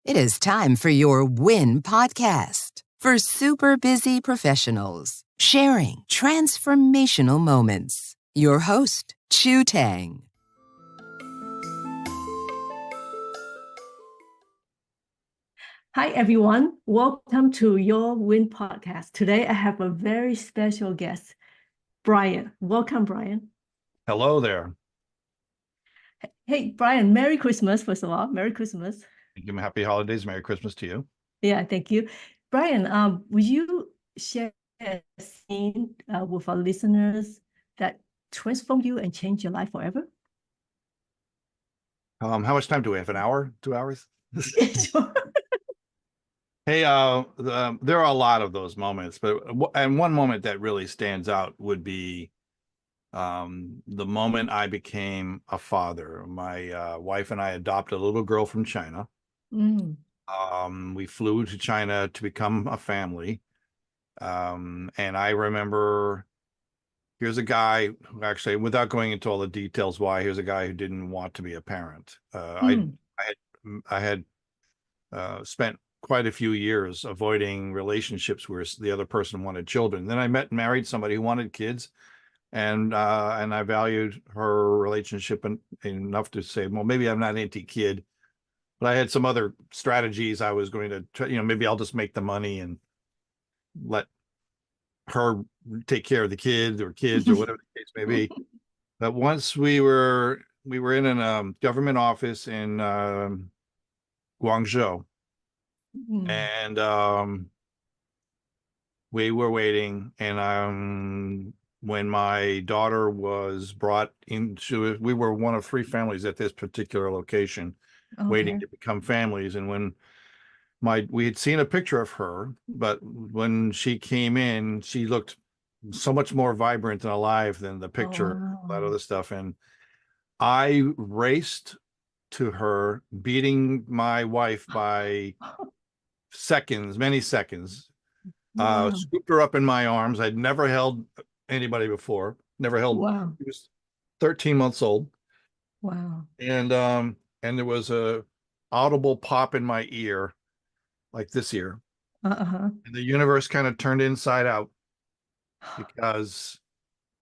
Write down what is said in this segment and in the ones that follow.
It is time for your WIN podcast for super busy professionals sharing transformational moments. Your host, Chu Tang. Hi, everyone. Welcome to your WIN podcast. Today, I have a very special guest, Brian. Welcome, Brian. Hello there. Hey, Brian, Merry Christmas, first of all. Merry Christmas. Thank you. Happy holidays. Merry Christmas to you. Yeah, thank you. Brian, would you share a scene with our listeners that transformed you and changed your life forever? How much time do we have? An hour? 2 hours? Sure. Hey, there are a lot of those moments, and one moment that really stands out would be the moment I became a father. My wife and I adopted a little girl from China. Mm. We flew to China to become a family. And I remember here's a guy who actually, without going into all the details why, here's a guy who didn't want to be a parent. I had spent quite a few years avoiding relationships where the other person wanted children. Then I met and married somebody who wanted kids, and I valued her relationship enough to say, well, maybe I'm not anti-kid, but I had some other strategies I was going to try, maybe I'll just make the money and let her take care of the kids or whatever the case may be. But once we were in a government office in Guangzhou, and we were waiting, and when my daughter was brought into it, we were one of 3 families at this particular location, waiting to become families. And when we had seen a picture of her, but when she came in, she looked so much more vibrant and alive than the picture, a lot of the stuff. And I raced to her, beating my wife by seconds, many seconds, scooped her up in my arms. I'd never held anybody before, never held. She was 13 months old. Wow. And there was a audible pop in my ear, like this ear. And the universe kind of turned inside out because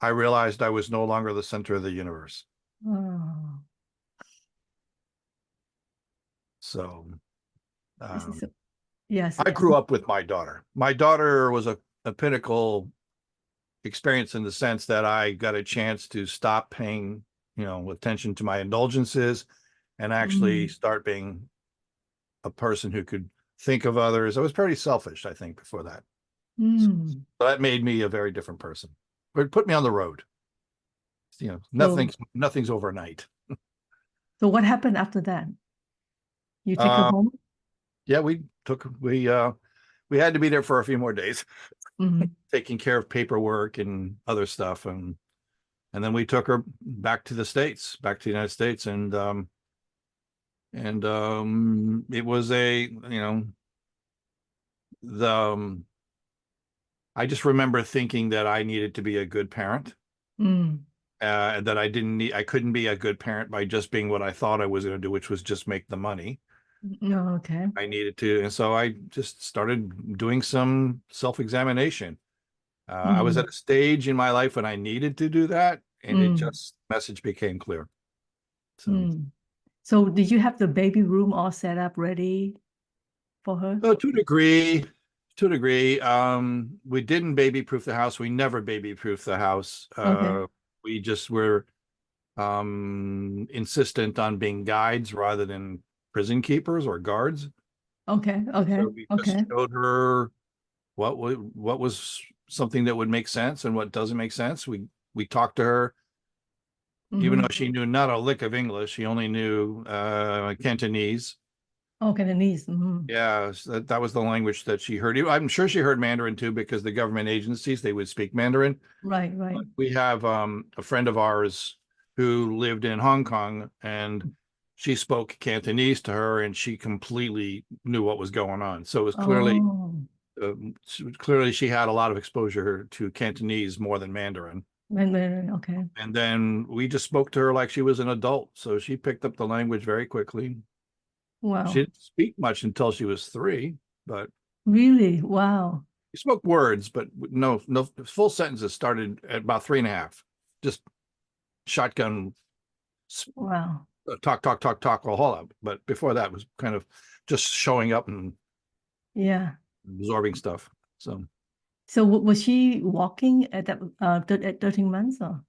I realized I was no longer the center of the universe. So yes, I grew up with my daughter. My daughter was a pinnacle experience in the sense that I got a chance to stop paying, attention to my indulgences and actually start being a person who could think of others. I was pretty selfish, I think, before that. So that made me a very different person. But it put me on the road. Nothing's overnight. So what happened after that? You take her home? Yeah, we had to be there for a few more days, taking care of paperwork and other stuff, and then we took her back to the United States, and it was I just remember thinking that I needed to be a good parent, that I couldn't be a good parent by just being what I thought I was going to do, which was just make the money. I needed to, and so I just started doing some self-examination. I was at a stage in my life when I needed to do that, and message became clear. So did you have the baby room all set up ready for her? To a degree. We didn't baby-proof the house. We never baby-proofed the house. We just were insistent on being guides rather than prison keepers or guards. So we just showed her what was something that would make sense and what doesn't make sense. We talked to her, even though she knew not a lick of English. She only knew Cantonese. Cantonese. Yeah, so that was the language that she heard. I'm sure she heard Mandarin too, because the government agencies, they would speak Mandarin. Right. But we have a friend of ours who lived in Hong Kong, and she spoke Cantonese to her, and she completely knew what was going on. So it was clearly she had a lot of exposure to Cantonese more than Mandarin. And then we just spoke to her like she was an adult. So she picked up the language very quickly. Wow. She didn't speak much until she was 3, but Really? Wow. she spoke words, but no full sentences started at about 3.5. Just shotgun Wow. talk a whole lot. But before that was kind of just showing up and Yeah. absorbing stuff. So was she walking at that at 13 months or?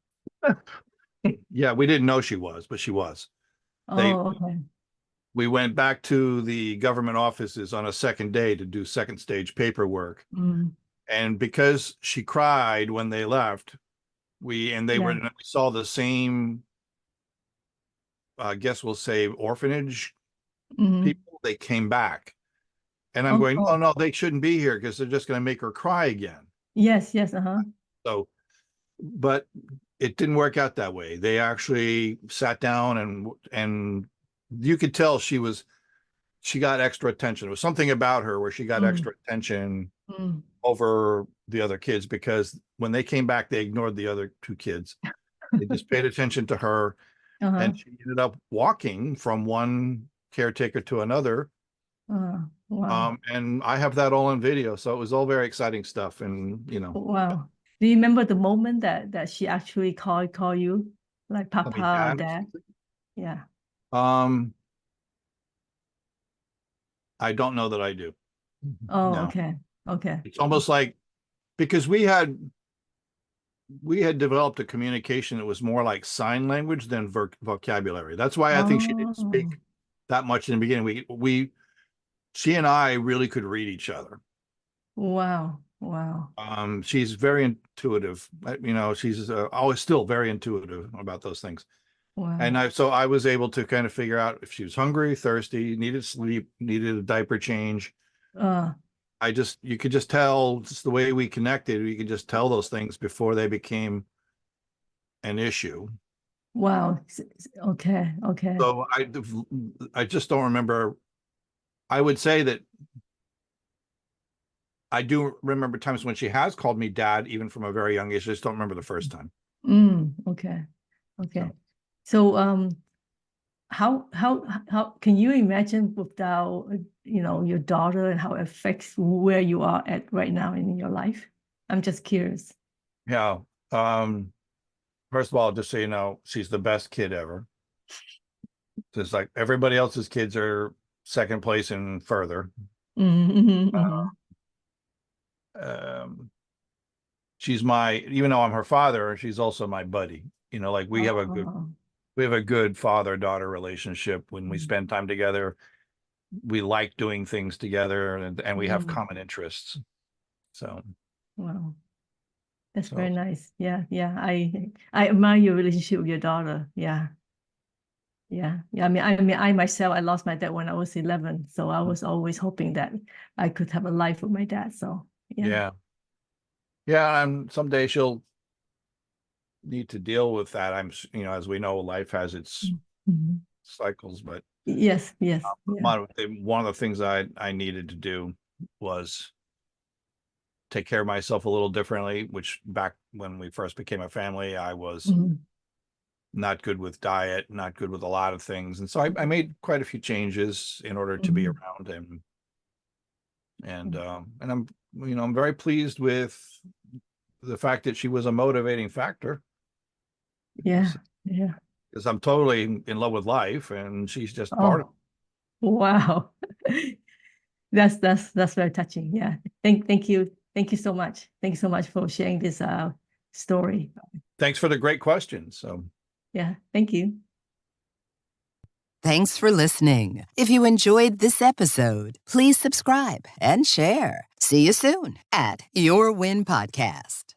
Yeah, we didn't know she was, but she was. Oh, okay. We went back to the government offices on a second day to do second stage paperwork. Mm. And because she cried when they left, we saw the same, I guess we'll say, orphanage people. They came back. And I'm going, oh no, they shouldn't be here because they're just going to make her cry again. Yes. So, but it didn't work out that way. They actually sat down and you could tell she got extra attention. It was something about her where she got extra attention over the other kids, because when they came back, they ignored the other 2 kids. They just paid attention to her. And she ended up walking from one caretaker to another. Wow. And I have that all on video. So it was all very exciting stuff. And, Wow. Do you remember the moment that she actually call you, like Papa or Dad? Yeah. I don't know that I do. Oh, No. okay. It's almost like, because we had developed a communication that was more like sign language than vocabulary. That's why I think she didn't speak that much in the beginning. She and I really could read each other. Wow. She's very intuitive. She's always still very intuitive about those things. Wow. And so I was able to kind of figure out if she was hungry, thirsty, needed sleep, needed a diaper change. You could just tell, just the way we connected, you could just tell those things before they became an issue. Wow. Okay. So I just don't remember. I would say that I do remember times when she has called me dad, even from a very young age. I just don't remember the first time. Okay. So how can you imagine without your daughter, and how it affects where you are at right now in your life? I'm just curious. Yeah. First of all, just so you know, she's the best kid ever. Just like everybody else's kids are second place and further. She's even though I'm her father, she's also my buddy. Like we have a good father-daughter relationship. When we spend time together, we like doing things together, and we have common interests. So wow, that's very nice. Yeah. I admire your relationship with your daughter. Yeah. I mean, I myself, I lost my dad when I was 11, so I was always hoping that I could have a life with my dad. So yeah. And someday she'll need to deal with that. As we know, life has its cycles, but yes. one of the things I needed to do was take care of myself a little differently, which back when we first became a family, I was not good with diet, not good with a lot of things. And so I made quite a few changes in order to be around him. And I'm very pleased with the fact that she was a motivating factor. Yeah. Because I'm totally in love with life, and she's just part of it. Wow. That's very touching. Yeah. Thank you so much. Thank you so much for sharing this story. Thanks for the great questions. So yeah, thank you. Thanks for listening. If you enjoyed this episode, please subscribe and share. See you soon at Your Win Podcast.